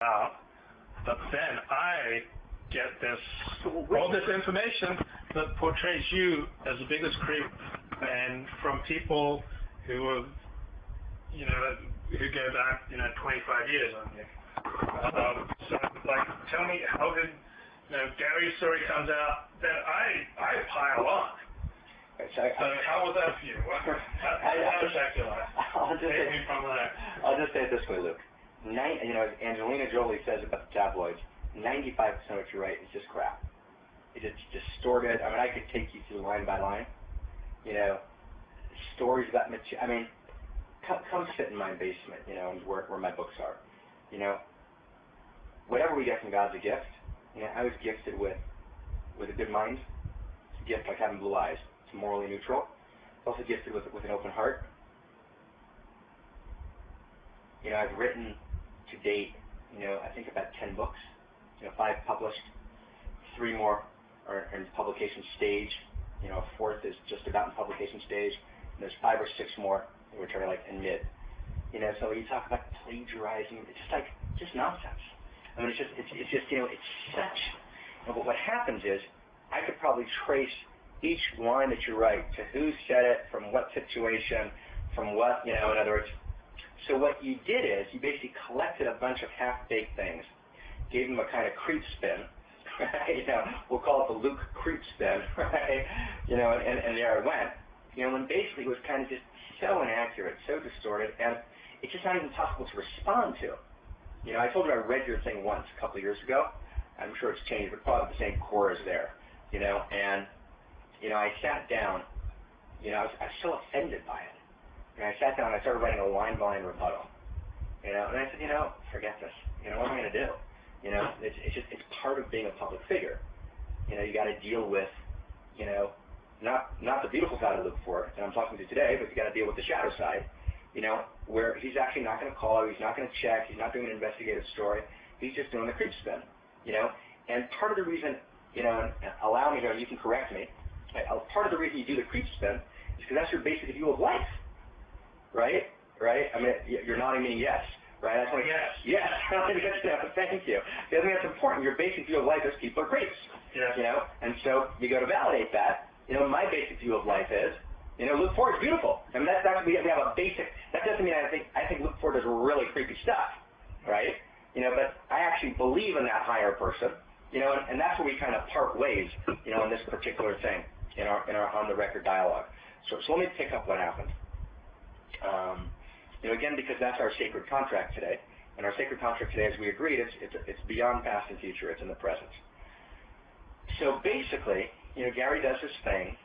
out, but then I get all this information that portrays you as the biggest creep, and from people who have, who go back, 25 years on you. So, tell me, how did, Gary's story comes out, then I pile on. So how was that for you? How was that feel like? I'll just say it this way, Luke. As Angelina Jolie says about the tabloids, 95% of what you write is just crap. It's distorted. I mean, I could take you through line by line. Stories about material. Come sit in my basement, and where my books are. Whatever we get from God's a gift. I was gifted with a good mind. It's a gift like having blue eyes. It's morally neutral. Also gifted with an open heart. I've written to date, I think about 10 books. 5 published, 3 more are in publication stage. A 4th is just about in publication stage. And there's 5 or 6 more which are in mid. So you talk about plagiarizing, it's just nonsense. It's such. But what happens is, I could probably trace each line that you write to who said it, from what situation, from what, in other words. So what you did is, you basically collected a bunch of half-baked things, gave them a kind of creep spin, right? We'll call it the Luke creep spin, right? And there it went. When basically it was kind of just so inaccurate, so distorted, and it's just not even possible to respond to. I told you I read your thing once a couple of years ago. I'm sure it's changed, but probably the same core is there. And I sat down. I was so offended by it. And I sat down and I started writing a line-by-line rebuttal. And I said, forget this. What am I going to do? It's part of being a public figure. You got to deal with, not the beautiful side of Luke Ford that I'm talking to today, but you got to deal with the shadow side. Where he's actually not going to call, he's not going to check, he's not doing an investigative story, he's just doing the creep spin. And part of the reason, and allow me to, you can correct me, part of the reason you do the creep spin is because that's your basic view of life, right? You're nodding me yes, right? That's like, yes. Thank you. The other thing that's important, your basic view of life is people are creeps. Yes. And so you go to validate that. My basic view of life is, Luke Ford is beautiful. We have a basic. That doesn't mean I think Luke Ford does really creepy stuff, right? But I actually believe in that higher person, and that's where we kind of part ways, in this particular thing, in our on the record dialogue. So let me pick up what happened. Again, because that's our sacred contract today, and our sacred contract today, as we agreed, it's beyond past and future. It's in the present. So basically, Gary does this thing.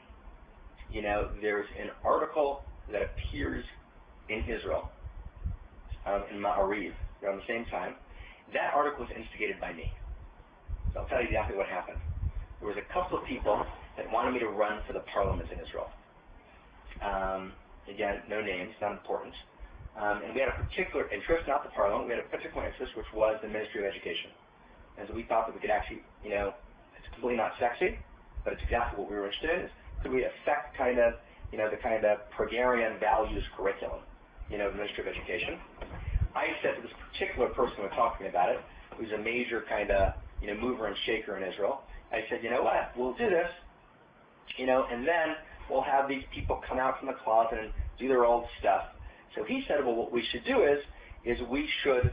There's an article that appears in Israel, in Ma'ariv, around the same time. That article was instigated by me. So I'll tell you exactly what happened. There was a couple of people that wanted me to run for the parliament in Israel. Again, no names, not important. And we had a particular interest, not the parliament, we had a particular interest, which was the Ministry of Education. And so we thought that we could actually, it's completely not sexy, but it's exactly what we were interested in. Could we affect the kind of Pregarian values curriculum, the Ministry of Education? I said to this particular person who talked to me about it, who's a major kind of, mover and shaker in Israel, I said, you know what, we'll do this, and then we'll have these people come out from the closet and do their old stuff. So he said, well, what we should do is we should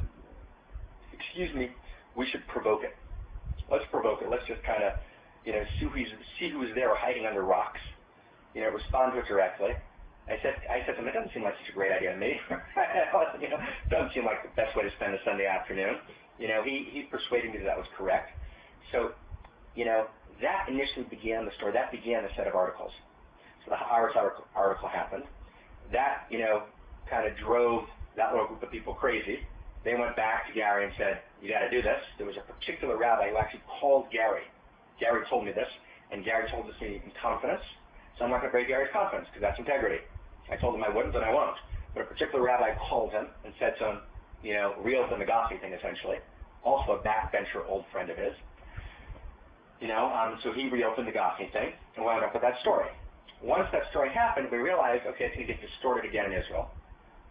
provoke it. Let's provoke it. Let's just kind of, see who's there hiding under rocks. Respond to it directly. I said to him, it doesn't seem like such a great idea to me. It doesn't seem like the best way to spend a Sunday afternoon. He persuaded me that was correct. So, that initially began the story. That began the set of articles. So the Haaretz article happened. That, kind of drove that little group of people crazy. They went back to Gary and said, you got to do this. There was a particular rabbi who actually called Gary. Gary told me this, and Gary told this to me in confidence. So I'm not going to break Gary's confidence because that's integrity. I told him I wouldn't, and I won't. But a particular rabbi called him and said to him, reopen the Gafni thing essentially. Also a backbencher old friend of his. So he reopened the Gafni thing and wound up with that story. Once that story happened, we realized, okay, it's going to get distorted again in Israel.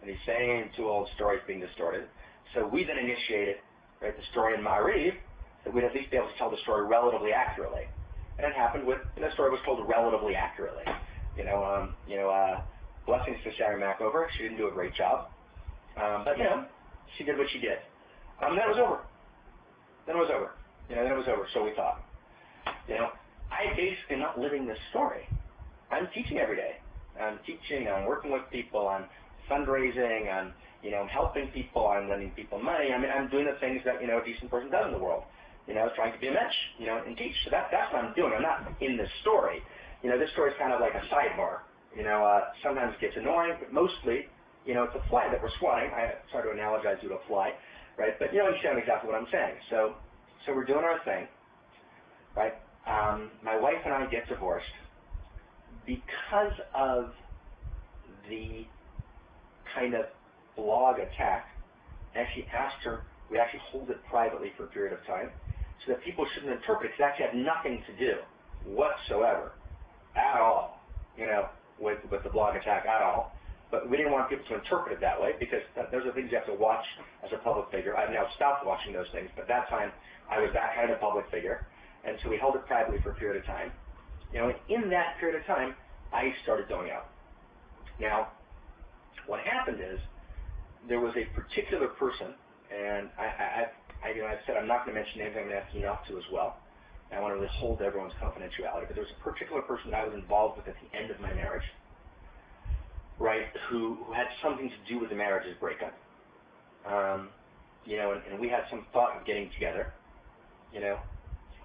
And these same 2 old stories being distorted. So we then initiated right, the story in Ma'ariv, that we'd at least be able to tell the story relatively accurately. And it happened with, the story was told relatively accurately. Blessings to Sarah Mackover. She didn't do a great job. But, she did what she did. Then it was over. Then it was over. So we thought. I basically not living this story. I'm teaching every day. I'm teaching, I'm working with people, I'm fundraising, I'm helping people, I'm lending people money. I mean, I'm doing the things that, a decent person does in the world. Trying to be a mensch, and teach. So that's what I'm doing. I'm not in this story. This story is kind of like a sidebar. Sometimes it gets annoying, but mostly, it's a fly that we're swatting. I try to analogize you to a fly, right? But you understand exactly what I'm saying. So we're doing our thing, right? My wife and I get divorced because of the kind of blog attack. I actually asked her, we actually hold it privately for a period of time so that people shouldn't interpret it, because it actually had nothing to do whatsoever at all, with the blog attack at all. But we didn't want people to interpret it that way, because those are things you have to watch as a public figure. I've now stopped watching those things, but that time I was that kind of public figure. And so we held it privately for a period of time. And in that period of time, I started going out. Now, what happened is, there was a particular person, and I've said I'm not going to mention names. I'm going to ask you not to as well. I want to really hold everyone's confidentiality. But there was a particular person that I was involved with at the end of my marriage, right, who had something to do with the marriage's breakup. And we had some thought of getting together.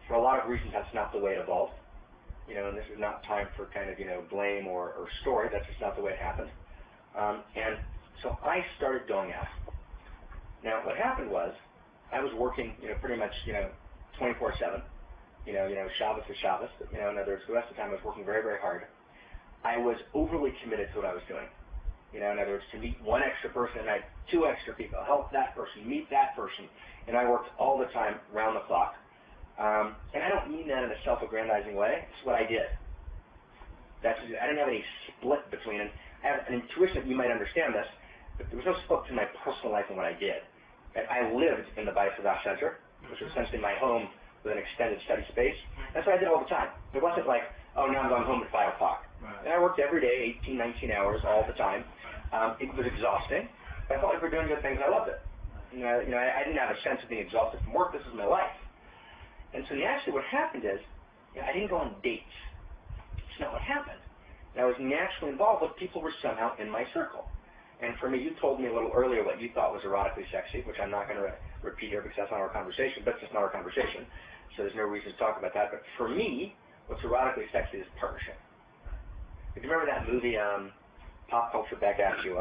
For a lot of reasons, that's not the way it evolved. And this is not time for kind of, blame or story. That's just not the way it happened. And so I started going out. Now, what happened was, I was working, pretty much, 24/7. Shabbos to Shabbos. In other words, the rest of the time I was working very, very hard. I was overly committed to what I was doing. In other words, to meet one extra person, I had 2 extra people, help that person, meet that person. And I worked all the time, round the clock. And I don't mean that in a self-aggrandizing way. It's what I did. I didn't have any split between, and I have an intuition that you might understand this, but there was no split between my personal life and what I did. And I lived in the Bayesian Center, which was essentially my home with an extended study space. That's what I did all the time. It wasn't like, oh, now I'm going home at 5 o'clock. Right. And I worked every day, 18, 19 hours, all the time. It was exhausting, but I felt like we were doing good things, and I loved it. I didn't have a sense of being exhausted from work. This was my life. And so actually what happened is, I didn't go on dates. It's not what happened. And I was naturally involved with people who were somehow in my circle. And for me, you told me a little earlier what you thought was erotically sexy, which I'm not going to repeat here because that's not our conversation, but it's just not our conversation. So there's no reason to talk about that. But for me, what's erotically sexy is partnership. If you remember that movie, Pop Culture Back at You,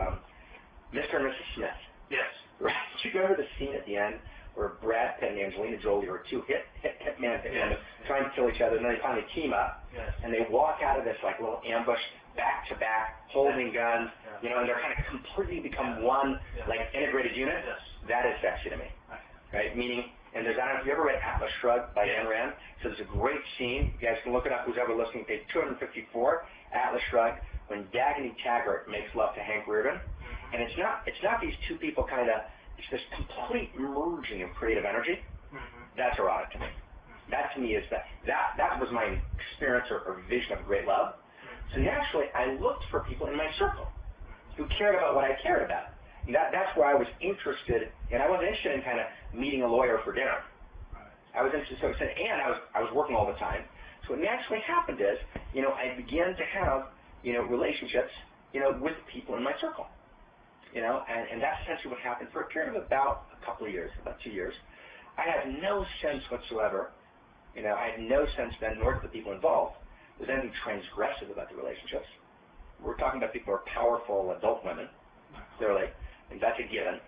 Mr. and Mrs. Smith. Yes. Right? Do you remember the scene at the end where Brad Pitt and Angelina Jolie were 2 hitmen trying to kill each other, and then they finally team up, and they walk out of this like little ambush back to back, holding guns, and they're kind of completely become one like integrated unit. That is sexy to me, right? Meaning, and there's, I don't know if you ever read Atlas Shrugged by Ayn Rand. So there's a great scene. You guys can look it up. Who's ever listening? Page 254, Atlas Shrugged, when Dagny Taggart makes love to Hank Rearden, and it's not these 2 people kind of. It's this complete merging of creative energy. That's erotic to me. That to me is that was my experience or vision of great love. So naturally, I looked for people in my circle who cared about what I cared about. And that's where I was interested, and I wasn't interested in kind of meeting a lawyer for dinner. I was interested, and I was working all the time. So what naturally happened is, I began to have, relationships, with people in my circle. And that's essentially what happened for a period of about a couple of years, about 2 years. I had no sense whatsoever, I had no sense then, nor did the people involved, there's anything transgressive about the relationships. We're talking about people who are powerful adult women, clearly, and that's a given.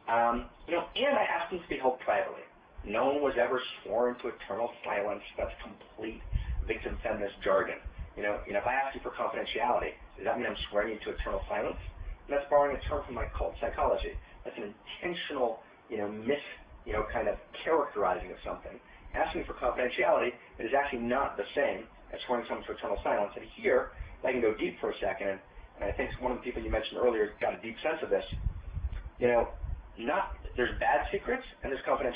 And I asked them to be held privately. No one was ever sworn to eternal silence. That's complete victim feminist jargon. If I ask you for confidentiality, does that mean I'm swearing you to eternal silence? And that's borrowing a term from my cult psychology. That's an intentional, kind of characterizing of something. Asking for confidentiality, it is actually not the same as swearing someone to eternal silence. And here, I can go deep for a second, and I think one of the people you mentioned earlier got a deep sense of this. There's bad secrets and there's confidentiality.